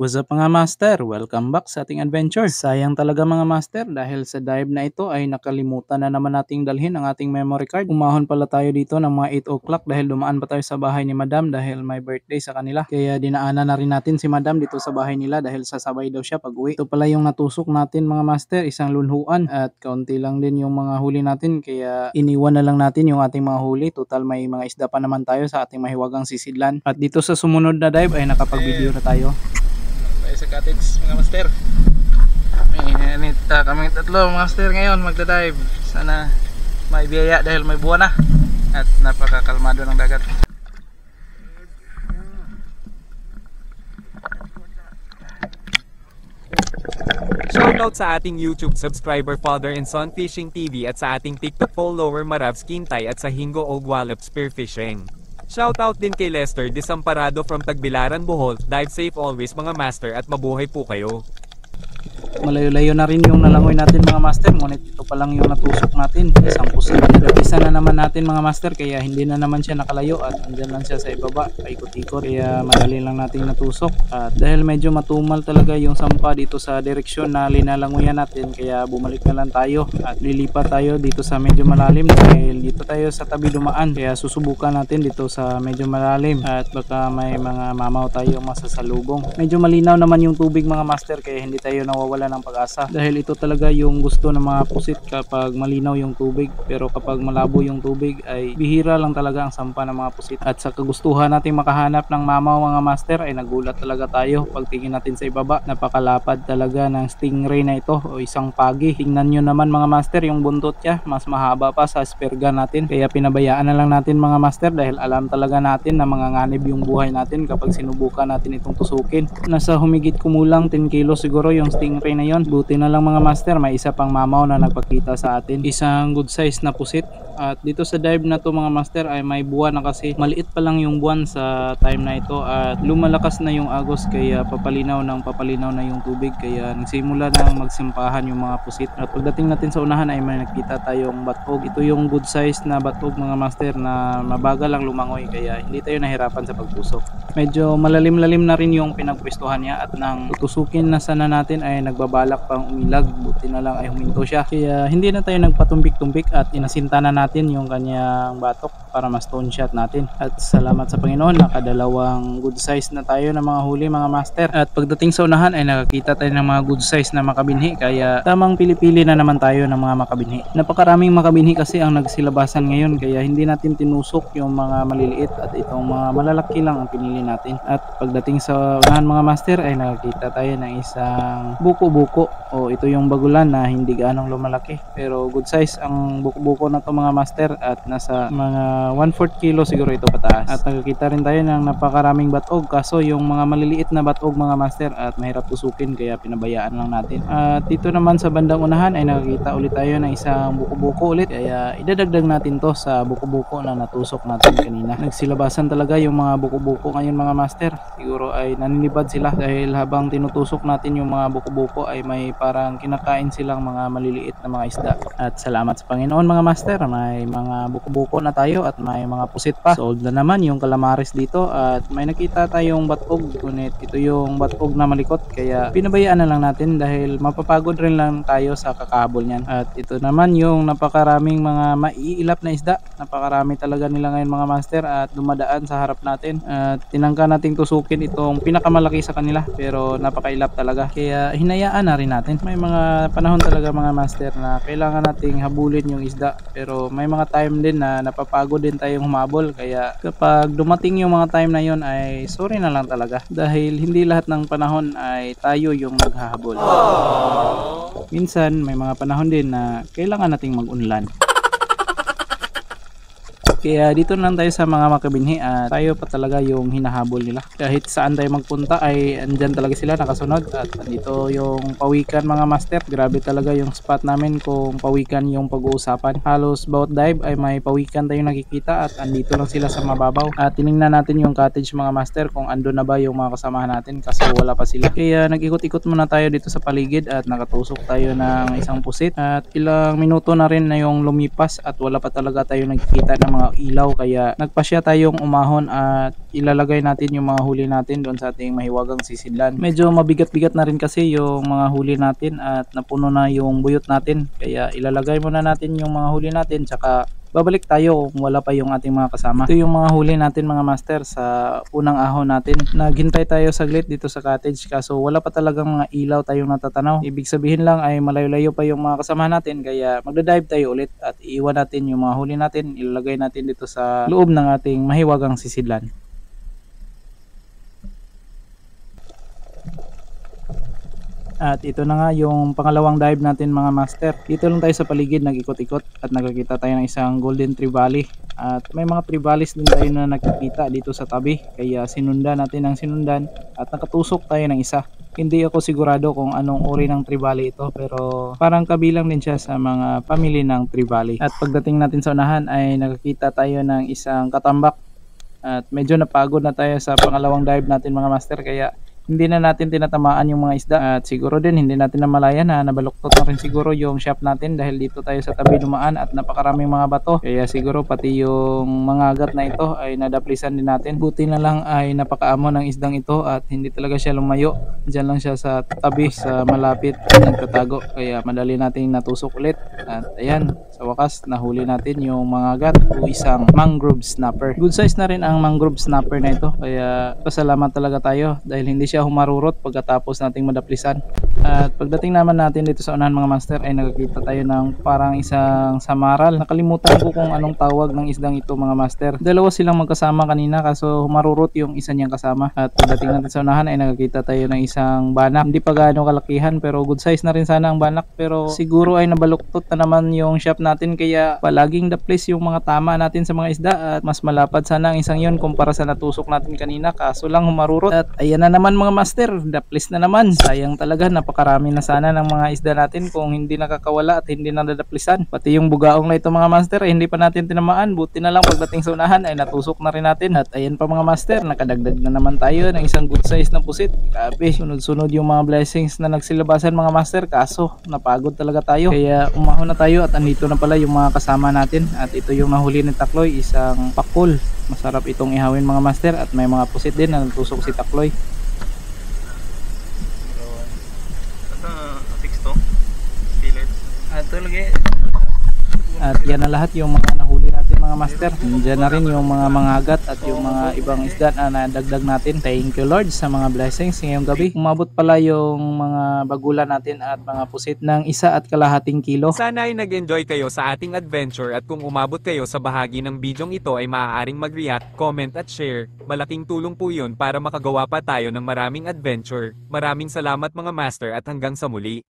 What's up mga master? Welcome back sa ating adventure. Sayang talaga mga master dahil sa dive na ito ay nakalimutan na naman nating dalhin ang ating memory card. Umahon pala tayo dito ng mga 8 o'clock dahil dumaan pa tayo sa bahay ni madam dahil may birthday sa kanila. Kaya dinaanan na rin natin si madam dito sa bahay nila dahil sasabay daw siya pag uwi. Ito pala yung natusok natin mga master, isang lunhuan at kaunti lang din yung mga huli natin kaya iniwan na lang natin yung ating mga huli. Total may mga isda pa naman tayo sa ating mahiwagang sisidlan. At dito sa sumunod na dive ay nakapag-video na tayo. Sa cottage mga master. Kami tatlo mga master ngayon magda-dive. Sana may biyaya dahil may buwan na at napakakalmado ng dagat. Shoutout sa ating YouTube subscriber Father and Son Fishing TV at sa ating TikTok follower Marav Skintay at sa Hingo Ogwalop Spearfishing. Shoutout din kay Lester Desamparado from Tagbilaran, Bohol. Dive safe always mga master at mabuhay po kayo. Malayo-layo na rin yung nalangoy natin mga master, ngunit ito pa lang yung natusok natin, isang pusit. Nagapisa na naman natin mga master kaya hindi na naman siya nakalayo at andyan lang siya sa ibaba, paikot-ikot, kaya madali lang natin natusok. At dahil medyo matumal talaga yung sampa dito sa direksyon na linalangoyan natin, kaya bumalik na lang tayo at lilipat tayo dito sa medyo malalim dahil dito tayo sa tabi dumaan, kaya susubukan natin dito sa medyo malalim at baka may mga mamaw tayo masasalubong. Medyo malinaw naman yung tubig mga master kaya hindi tayo nawawala ng pag-asa dahil ito talaga yung gusto ng mga pusit kapag malinaw yung tubig, pero kapag malabo yung tubig ay bihira lang talaga ang sampa ng mga pusit. At sa kagustuhan natin makahanap ng mamaw mga master ay nagulat talaga tayo pagtingin natin sa ibaba. Napakalapad talaga ng stingray na ito o isang pagi. Tingnan nyo naman mga master yung buntot niya, mas mahaba pa sa spear gun natin, kaya pinabayaan na lang natin mga master dahil alam talaga natin na manganganib yung buhay natin kapag sinubukan natin itong tusukin. Nasa humigit kumulang 10 kilo siguro yung stingray na yon. Buti na lang mga master may isa pang mamaw na nagpakita sa atin, isang good size na pusit. At dito sa dive na to mga master ay may buwan na kasi maliit pa lang yung buwan sa time na ito at lumalakas na yung agos kaya papalinaw na yung tubig kaya nagsimula nang magsimpahan yung mga pusit. At pagdating natin sa unahan ay may nakita tayong batog. Ito yung good size na batog mga master na mabagal lang lumangoy kaya hindi tayo nahirapan sa pagpusok. Medyo malalim-lalim na rin yung pinagpwestuhan niya at nang tutusukin na sana natin ay nagbabalak pang umilag. Buti na lang ay huminto siya kaya hindi na tayo nagpatumbik-tumbik at inasinta na natin yung kanyang batok para mas stone shot natin. At salamat sa Panginoon nakadalawang good size na tayo ng mga huli mga master. At pagdating sa unahan ay nakakita tayo ng mga good size na makabinhi kaya tamang pili-pili na naman tayo ng mga makabinhi. Napakaraming makabinhi kasi ang nagsilabasan ngayon kaya hindi natin tinusok yung mga maliliit at itong mga malalaki lang ang pinili natin. At pagdating sa unahan mga master ay nakakita tayo ng isang buko-buko o ito yung bagulan na hindi gaanong lumalaki pero good size ang buko-buko na to mga master at nasa mga 1/4 kilo siguro ito pataas. At nakakita rin tayo ng napakaraming batog kaso yung mga maliliit na batog mga master at mahirap tusukin kaya pinabayaan lang natin. At dito naman sa bandang unahan ay nakakita ulit tayo ng isang buko-buko ulit kaya idadagdag natin to sa buko-buko na natusok natin kanina. Nagsilabasan talaga yung mga buko-buko ngayon mga master, siguro ay naninibad sila dahil habang tinutusok natin yung mga buko-buko ay may parang kinakain silang mga maliliit na mga isda. At salamat sa Panginoon mga master, may mga buko-buko na tayo at may mga pusit pa. Sold na naman yung calamares dito at may nakita tayong batog ngunit ito yung batog na malikot kaya pinabayaan na lang natin dahil mapapagod rin lang tayo sa kakahabol niyan. At ito naman yung napakaraming mga maiilap na isda, napakarami talaga nila ngayon mga master at dumadaan sa harap natin at tinangka nating tusukin itong pinakamalaki sa kanila pero napakailap talaga kaya hinayaan na rin natin. May mga panahon talaga mga master na kailangan nating habulin yung isda pero may mga time din na napapagod din tayong humabol kaya kapag dumating yung mga time na yon ay sorry na lang talaga dahil hindi lahat ng panahon ay tayo yung naghahabol. Minsan may mga panahon din na kailangan nating mag-unlan. Kaya dito lang tayo sa mga makabinhi at tayo pa talaga yung hinahabol nila. Kahit saan tayo magpunta ay andyan talaga sila nakasunod. At dito yung pawikan mga master. Grabe talaga yung spot namin kung pawikan yung pag-uusapan. Halos bawat dive ay may pawikan tayong nakikita at andito lang sila sa mababaw. At tinignan natin yung cottage mga master kung ando na ba yung mga kasamahan natin kasi wala pa sila. Kaya nag-ikot-ikot muna tayo dito sa paligid at nakatusok tayo ng isang pusit. At ilang minuto na rin na yung lumipas at wala pa talaga tayo nagkikita ng mga ilaw kaya nagpasya tayong umahon at ilalagay natin yung mga huli natin doon sa ating mahiwagang sisidlan. Medyo mabigat-bigat na rin kasi yung mga huli natin at napuno na yung buyot natin kaya ilalagay muna natin yung mga huli natin tsaka babalik tayo kung wala pa yung ating mga kasama. Ito yung mga huli natin mga master sa unang ahon natin. Naghintay tayo saglit dito sa cottage kaso wala pa talagang mga ilaw tayong natatanaw. Ibig sabihin lang ay malayo-layo pa yung mga kasama natin kaya magdadive tayo ulit at iiwan natin yung mga huli natin. Ilalagay natin dito sa loob ng ating mahiwagang sisidlan. At ito na nga yung pangalawang dive natin mga master. Dito lang tayo sa paligid nag-ikot-ikot at nakakita tayo ng isang golden trevally. At may mga trevallies din tayo na nakikita dito sa tabi. Kaya sinundan natin ang sinundan at nakatusok tayo ng isa. Hindi ako sigurado kung anong uri ng trevally ito pero parang kabilang din siya sa mga family ng trevally. At pagdating natin sa unahan ay nakakita tayo ng isang katambak. At medyo napagod na tayo sa pangalawang dive natin mga master kaya hindi na natin tinatamaan yung mga isda at siguro din hindi natin namalayan na nabaluktot na rin siguro yung shop natin dahil dito tayo sa tabi dumaan at napakaraming mga bato kaya siguro pati yung mga agat na ito ay nadaplisan din natin. Buti na lang ay napakaamo ng isdang ito at hindi talaga siya lumayo, dyan lang siya sa tabi sa malapit nagtatago kaya madali nating natusok ulit at ayan sa wakas nahuli natin yung mga agat o isang mangrove snapper. Good size na rin ang mangrove snapper na ito kaya pasalamat talaga tayo dahil hindi siya humarurot pagkatapos nating madaplisan. At pagdating naman natin dito sa unahan mga master ay nakakita tayo ng parang isang samaral. Nakalimutan ko kung anong tawag ng isdang ito mga master. Dalawa silang magkasama kanina kaso humarurot yung isa niyang kasama. At pagdating natin sa unahan ay nakakita tayo ng isang banak. Hindi pa gaano kalakihan pero good size na rin sana ang banak pero siguro ay nabaluktot na naman yung shop natin kaya palaging daplis yung mga tama natin sa mga isda at mas malapad sana ang isang yun kumpara sa natusok natin kanina kaso lang humarurot. At ayan na naman mga master, daplis na naman. Sayang talaga, napakarami na sana ng mga isda natin kung hindi nakakawala at hindi nadadaplisan. Pati yung bugaong na ito mga master ay hindi pa natin tinamaan. Buti na lang pagdating sa unahan ay natusok na rin natin. At ayan pa mga master, nakadagdag na naman tayo ng isang good size na pusit. Grabe, sunod-sunod yung mga blessings na nagsilabasan mga master kaso napagod talaga tayo. Kaya umahon na tayo at andito na pala yung mga kasama natin. At ito yung nahuli ni Takloy, isang pakul. Masarap itong ihawin mga master at may mga pusit din na natusok si Takloy. At yan na lahat yung mga nahuli natin mga master. Diyan na rin yung mga mangagat at yung mga ibang isda na nadagdag natin. Thank you Lord sa mga blessings ngayong gabi. Umabot pala yung mga bagulan natin at mga pusit ng 1.5 kilo. Sana ay nag-enjoy kayo sa ating adventure at kung umabot kayo sa bahagi ng bidyong ito ay maaaring mag-react, comment at share. Malaking tulong po yun para makagawa pa tayo ng maraming adventure. Maraming salamat mga master at hanggang sa muli.